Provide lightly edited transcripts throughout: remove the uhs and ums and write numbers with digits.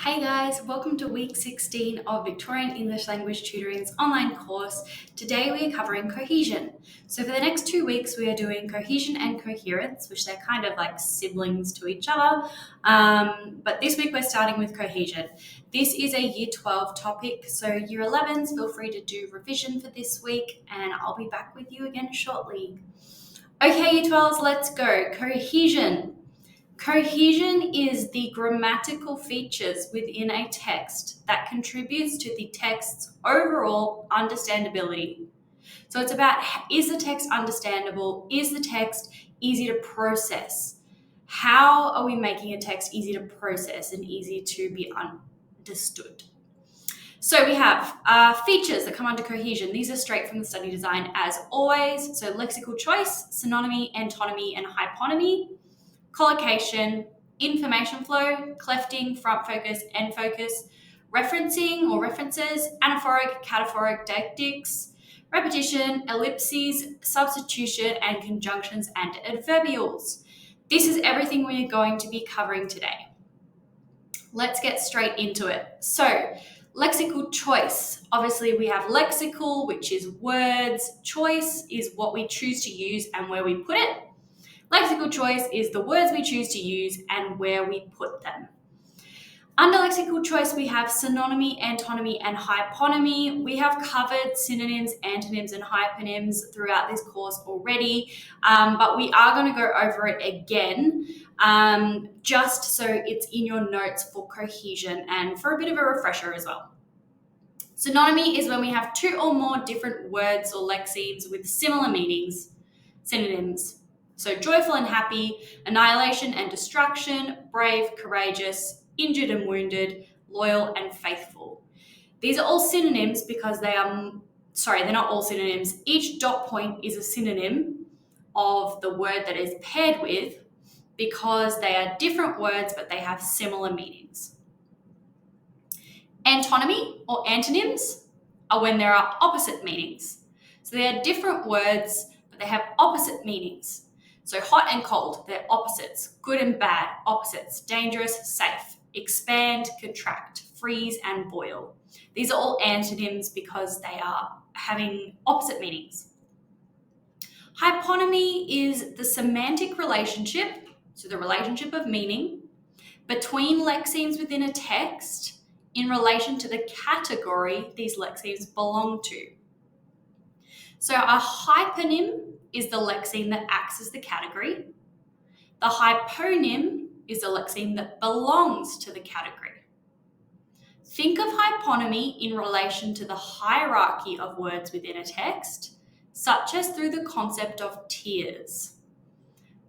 Hey guys, welcome to week 16 of Victorian English Language Tutoring's online course. Today we are covering cohesion. So for the next 2 weeks we are doing cohesion and coherence, which they're kind of like siblings to each other. But this week we're starting with cohesion. This is a year 12 topic, so year 11s feel free to do revision for this week and I'll be back with you again shortly. Okay, year 12s, let's go. Cohesion. Cohesion is the grammatical features within a text that contributes to the text's overall understandability. So it's about, is the text understandable? Is the text easy to process? How are we making a text easy to process and easy to be understood? So we have features that come under cohesion. These are straight from the study design as always. So lexical choice, synonymy, antonymy, and hyponymy. Collocation, information flow, clefting, front focus, end focus, referencing or references, anaphoric, cataphoric, deictics, repetition, ellipses, substitution, and conjunctions and adverbials. This is everything we're going to be covering today. Let's get straight into it. So, lexical choice. Obviously, we have lexical, which is words. Choice is what we choose to use and where we put it. Lexical choice is the words we choose to use and where we put them. Under lexical choice, we have synonymy, antonymy, and hyponymy. We have covered synonyms, antonyms, and hyponyms throughout this course already, but we are going to go over it again, just so it's in your notes for cohesion and for a bit of a refresher as well. Synonymy is when we have two or more different words or lexemes with similar meanings, synonyms. So joyful and happy, annihilation and destruction, brave, courageous, injured and wounded, loyal and faithful. These are all synonyms because they're not all synonyms. Each dot point is a synonym of the word that is paired with because they are different words but they have similar meanings. Antonymy or antonyms are when there are opposite meanings. So they are different words but they have opposite meanings. So hot and cold, they're opposites. Good and bad, opposites. Dangerous, safe. Expand, contract. Freeze and boil. These are all antonyms because they are having opposite meanings. Hyponymy is the semantic relationship, so the relationship of meaning, between lexemes within a text in relation to the category these lexemes belong to. So a hyponym is the lexeme that acts as the category. The hyponym is the lexeme that belongs to the category. Think of hyponymy in relation to the hierarchy of words within a text, such as through the concept of tiers.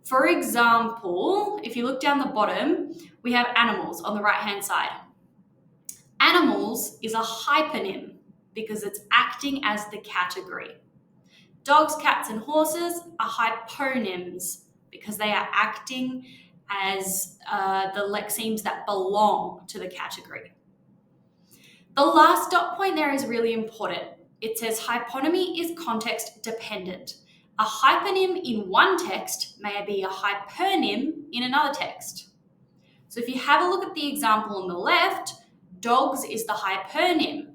For example, if you look down the bottom, we have animals on the right-hand side. Animals is a hyponym because it's acting as the category. Dogs, cats, and horses are hyponyms because they are acting as the lexemes that belong to the category. The last dot point there is really important. It says hyponymy is context dependent. A hyponym in one text may be a hypernym in another text. So if you have a look at the example on the left, dogs is the hypernym.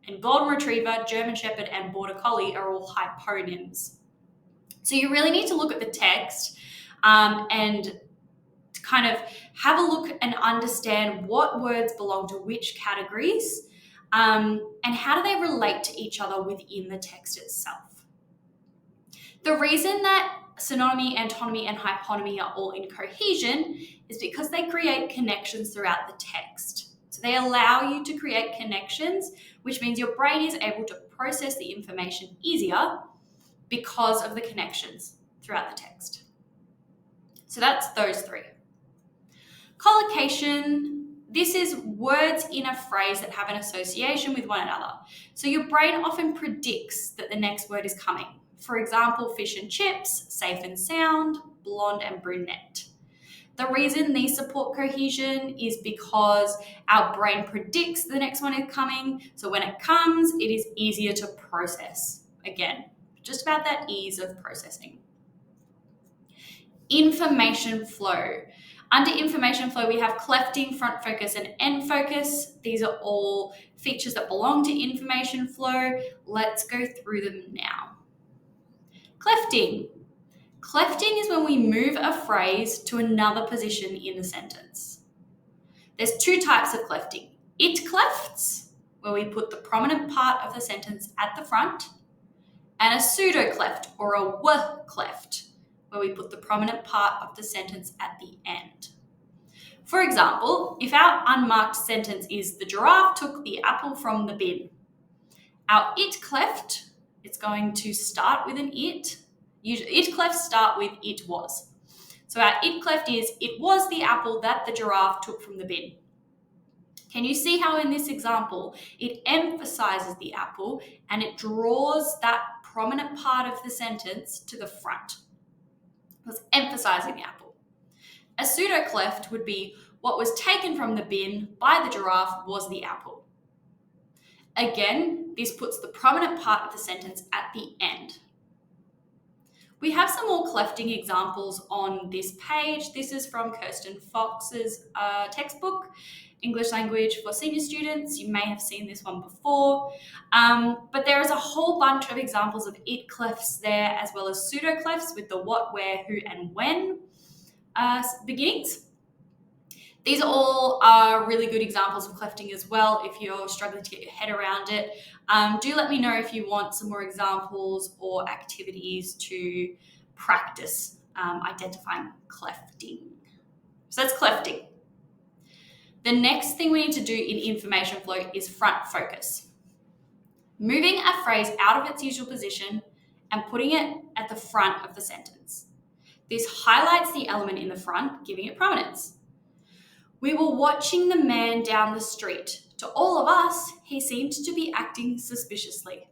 And golden retriever, German shepherd, and border collie are all hyponyms. So you really need to look at the text and kind of have a look and understand what words belong to which categories and how do they relate to each other within the text itself. The reason that synonymy, antonymy, and hyponymy are all in cohesion is because they create connections throughout the text. So they allow you to create connections, which means your brain is able to process the information easier because of the connections throughout the text. So that's those three. Collocation, this is words in a phrase that have an association with one another. So your brain often predicts that the next word is coming. For example, fish and chips, safe and sound, blonde and brunette. The reason these support cohesion is because our brain predicts the next one is coming. So when it comes, it is easier to process. Again, just about that ease of processing. Information flow. Under information flow, we have clefting, front focus, and end focus. These are all features that belong to information flow. Let's go through them now. Clefting. Clefting is when we move a phrase to another position in the sentence. There's two types of clefting. It clefts, where we put the prominent part of the sentence at the front, and a pseudo cleft or a w cleft, where we put the prominent part of the sentence at the end. For example, if our unmarked sentence is the giraffe took the apple from the bin, our it cleft, it's going to start with an it. Usually, it clefts start with it was. So our it cleft is, it was the apple that the giraffe took from the bin. Can you see how in this example, it emphasizes the apple and it draws that prominent part of the sentence to the front? It's emphasizing the apple. A pseudo cleft would be, what was taken from the bin by the giraffe was the apple. Again, this puts the prominent part of the sentence at the end. We have some more clefting examples on this page. This is from Kirsten Fox's textbook, English Language for Senior Students. You may have seen this one before, but there is a whole bunch of examples of it clefts there, as well as pseudo clefts with the what, where, who, and when beginnings. These all are really good examples of clefting as well if you're struggling to get your head around it. Do let me know if you want some more examples or activities to practice identifying clefting. So that's clefting. The next thing we need to do in information flow is front focus. Moving a phrase out of its usual position and putting it at the front of the sentence. This highlights the element in the front, giving it prominence. We were watching the man down the street. To all of us, he seemed to be acting suspiciously.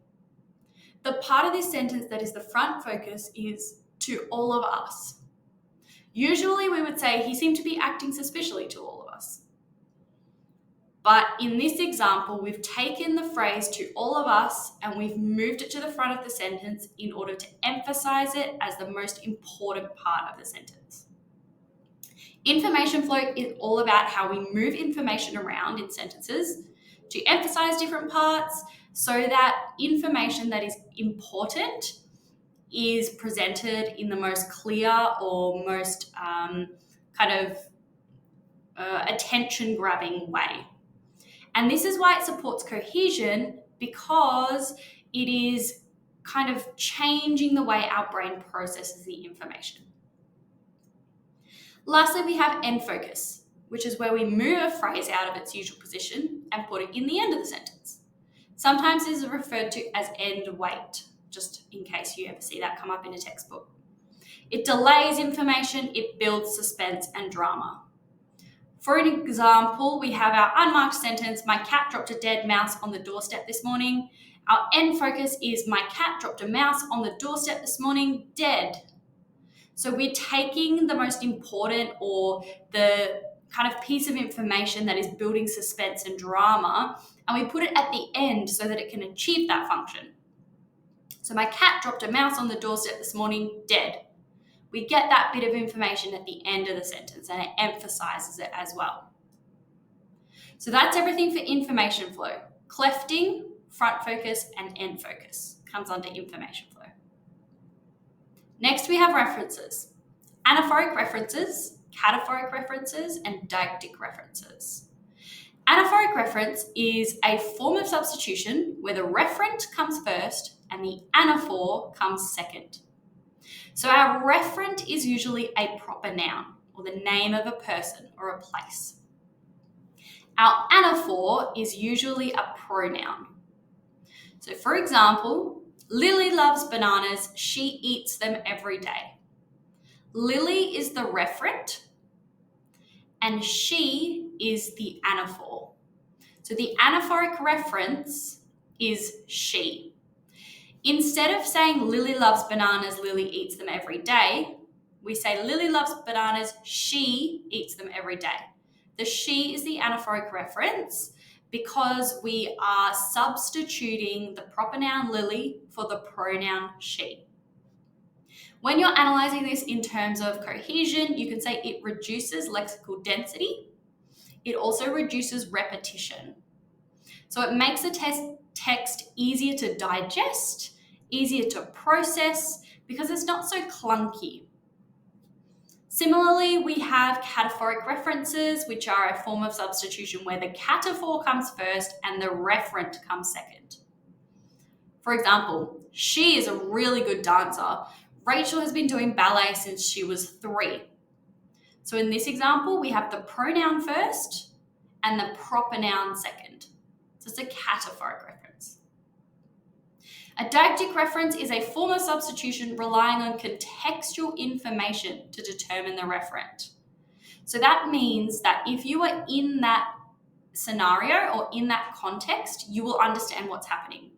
The part of this sentence that is the front focus is to all of us. Usually we would say he seemed to be acting suspiciously to all of us. But in this example, we've taken the phrase to all of us and we've moved it to the front of the sentence in order to emphasize it as the most important part of the sentence. Information flow is all about how we move information around in sentences to emphasize different parts so that information that is important is presented in the most clear or most attention-grabbing way. And this is why it supports cohesion, because it is kind of changing the way our brain processes the information. Lastly, we have end focus, which is where we move a phrase out of its usual position and put it in the end of the sentence. Sometimes this is referred to as end weight, just in case you ever see that come up in a textbook. It delays information, it builds suspense and drama. For an example, we have our unmarked sentence, my cat dropped a dead mouse on the doorstep this morning. Our end focus is, my cat dropped a mouse on the doorstep this morning, dead. So we're taking the most important or the kind of piece of information that is building suspense and drama, and we put it at the end so that it can achieve that function. So my cat dropped a mouse on the doorstep this morning, dead. We get that bit of information at the end of the sentence and it emphasizes it as well. So that's everything for information flow. Clefting, front focus, and end focus comes under information flow. Next, we have references. Anaphoric references, cataphoric references, and deictic references. Anaphoric reference is a form of substitution where the referent comes first and the anaphor comes second. So our referent is usually a proper noun or the name of a person or a place. Our anaphor is usually a pronoun. So for example, Lily loves bananas, she eats them every day. Lily is the referent and she is the anaphor. So the anaphoric reference is she. Instead of saying Lily loves bananas, Lily eats them every day, we say Lily loves bananas, she eats them every day. The she is the anaphoric reference because we are substituting the proper noun Lily for the pronoun she. When you're analysing this in terms of cohesion, you can say it reduces lexical density. It also reduces repetition. So it makes the text easier to digest, easier to process, because it's not so clunky. Similarly, we have cataphoric references, which are a form of substitution where the cataphor comes first and the referent comes second. For example, she is a really good dancer. Rachel has been doing ballet since she was 3. So in this example, we have the pronoun first and the proper noun second. So it's a cataphoric reference. A deictic reference is a form of substitution relying on contextual information to determine the referent. So that means that if you are in that scenario or in that context, you will understand what's happening.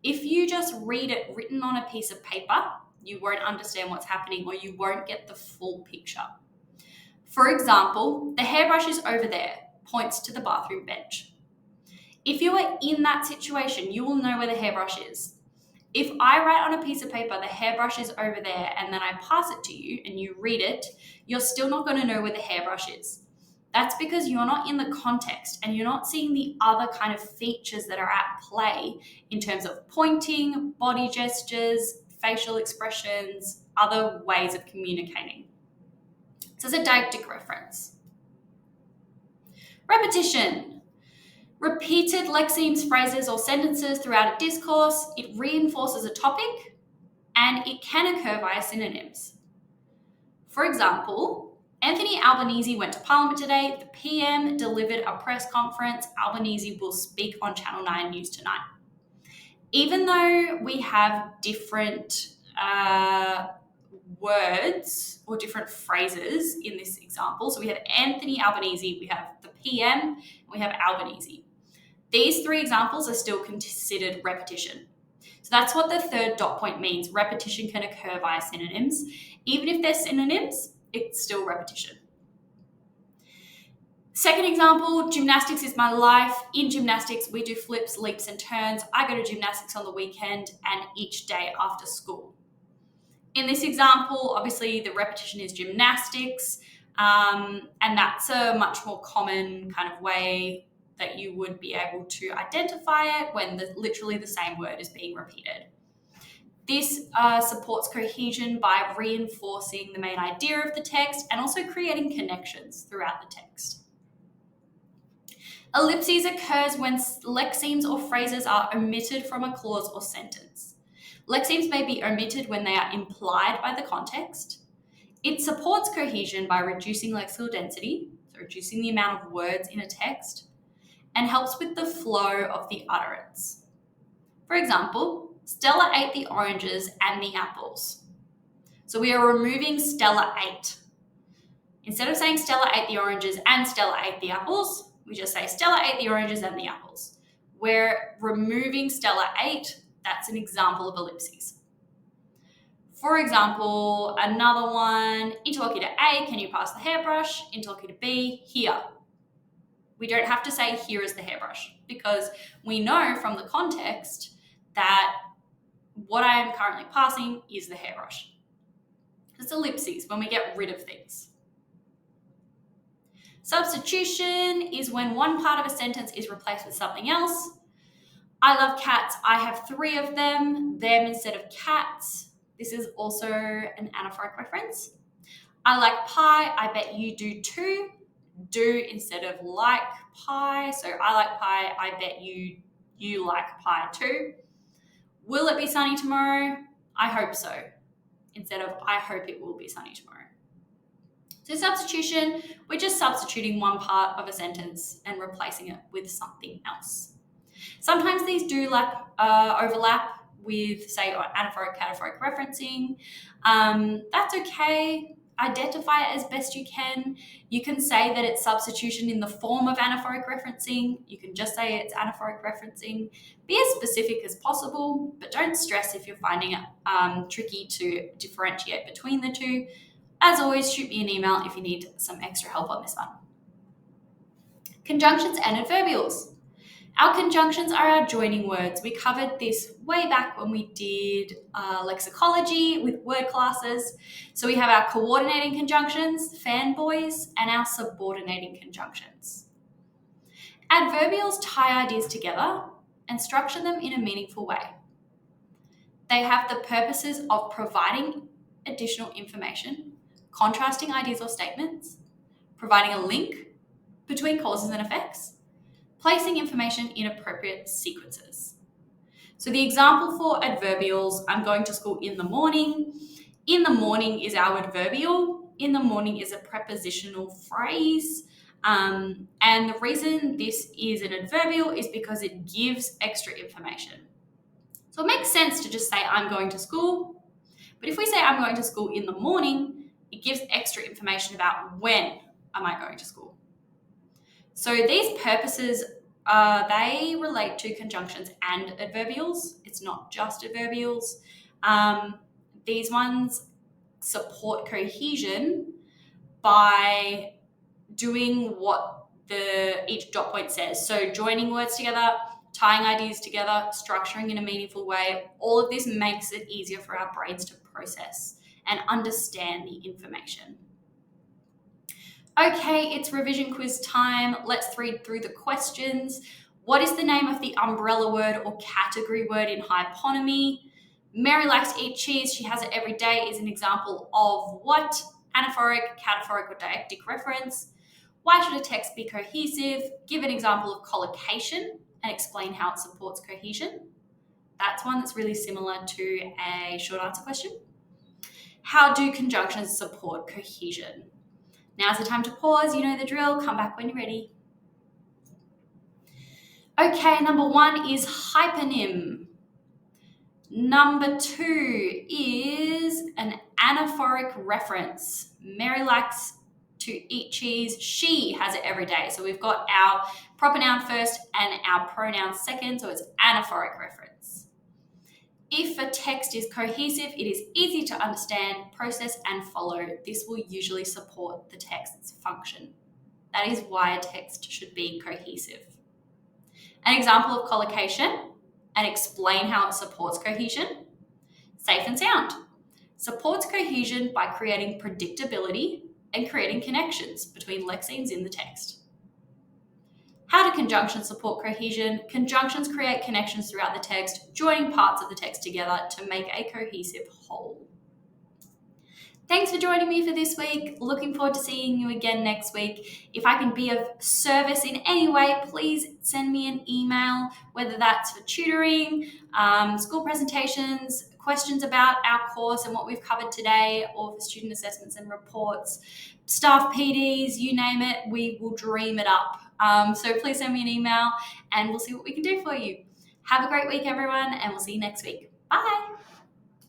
If you just read it written on a piece of paper, you won't understand what's happening or you won't get the full picture. For example, the hairbrush is over there, points to the bathroom bench. If you are in that situation, you will know where the hairbrush is. If I write on a piece of paper, the hairbrush is over there, and then I pass it to you and you read it, you're still not going to know where the hairbrush is. That's because you're not in the context and you're not seeing the other kind of features that are at play in terms of pointing, body gestures, facial expressions, other ways of communicating. So it's a deictic reference. Repetition. Repeated lexemes, phrases, or sentences throughout a discourse. It reinforces a topic and it can occur via synonyms. For example, Anthony Albanese went to Parliament today. The PM delivered a press conference. Albanese will speak on Channel 9 News tonight. Even though we have different words or different phrases in this example, so we have Anthony Albanese, we have the PM, and we have Albanese. These 3 examples are still considered repetition. So that's what the third dot point means. Repetition can occur via synonyms. Even if they're synonyms, it's still repetition. Second example, gymnastics is my life. In gymnastics, we do flips, leaps, and turns. I go to gymnastics on the weekend and each day after school. In this example, obviously the repetition is gymnastics, and that's a much more common kind of way that you would be able to identify it when literally the same word is being repeated. This supports cohesion by reinforcing the main idea of the text and also creating connections throughout the text. Ellipses occurs when lexemes or phrases are omitted from a clause or sentence. Lexemes may be omitted when they are implied by the context. It supports cohesion by reducing lexical density, so reducing the amount of words in a text, and helps with the flow of the utterance. For example, Stella ate the oranges and the apples. So we are removing Stella ate. Instead of saying Stella ate the oranges and Stella ate the apples, we just say Stella ate the oranges and the apples. We're removing Stella ate. That's an example of ellipses. For example, another one, interlocutor A, can you pass the hairbrush? Interlocutor B, here. We don't have to say here is the hairbrush because we know from the context that what I am currently passing is the hairbrush. It's ellipses when we get rid of things. Substitution is when one part of a sentence is replaced with something else. I love cats. I have 3 of them. Them instead of cats. This is also an anaphoric reference. I like pie. I bet you do too. Do instead of like pie. So I like pie. I bet you like pie too. Will it be sunny tomorrow? I hope so. Instead of I hope it will be sunny tomorrow. So substitution, we're just substituting one part of a sentence and replacing it with something else. Sometimes these do overlap with, say, anaphoric, cataphoric referencing. That's okay. Identify it as best you can. You can say that it's substitution in the form of anaphoric referencing. You can just say it's anaphoric referencing. Be as specific as possible, but don't stress if you're finding it tricky to differentiate between the two. As always, shoot me an email if you need some extra help on this one. Conjunctions and adverbials. Our conjunctions are our joining words. We covered this way back when we did lexicology with word classes. So we have our coordinating conjunctions, fanboys, and our subordinating conjunctions. Adverbials tie ideas together and structure them in a meaningful way. They have the purposes of providing additional information, contrasting ideas or statements, providing a link between causes and effects, placing information in appropriate sequences. So the example for adverbials, I'm going to school in the morning. In the morning is our adverbial. In the morning is a prepositional phrase. And the reason this is an adverbial is because it gives extra information. So it makes sense to just say I'm going to school. But if we say I'm going to school in the morning, it gives extra information about when am I going to school. So these purposes, they relate to conjunctions and adverbials. It's not just adverbials. These ones support cohesion by doing what each dot point says. So joining words together, tying ideas together, structuring in a meaningful way. All of this makes it easier for our brains to process and understand the information. Okay, it's revision quiz time. Let's read through the questions. What is the name of the umbrella word or category word in hyponymy? Mary likes to eat cheese. She has it every day is an example of what? Anaphoric, cataphoric, or deictic reference. Why should a text be cohesive? Give an example of collocation and explain how it supports cohesion. That's one that's really similar to a short answer question. How do conjunctions support cohesion? Now's the time to pause. You know the drill. Come back when you're ready. Okay, number 1 is hyponym. Number 2 is an anaphoric reference. Mary likes to eat cheese. She has it every day. So we've got our proper noun first and our pronoun second. So it's anaphoric reference. If a text is cohesive, it is easy to understand, process, and follow. This will usually support the text's function. That is why a text should be cohesive. An example of collocation, and explain how it supports cohesion. Safe and sound. Supports cohesion by creating predictability and creating connections between lexemes in the text. How do conjunctions support cohesion? Conjunctions create connections throughout the text, joining parts of the text together to make a cohesive whole. Thanks for joining me for this week. Looking forward to seeing you again next week. If I can be of service in any way, please send me an email, whether that's for tutoring, school presentations, questions about our course and what we've covered today, or for student assessments and reports, staff PDs, you name it, we will dream it up. So please send me an email and we'll see what we can do for you. Have a great week, everyone, and we'll see you next week. Bye.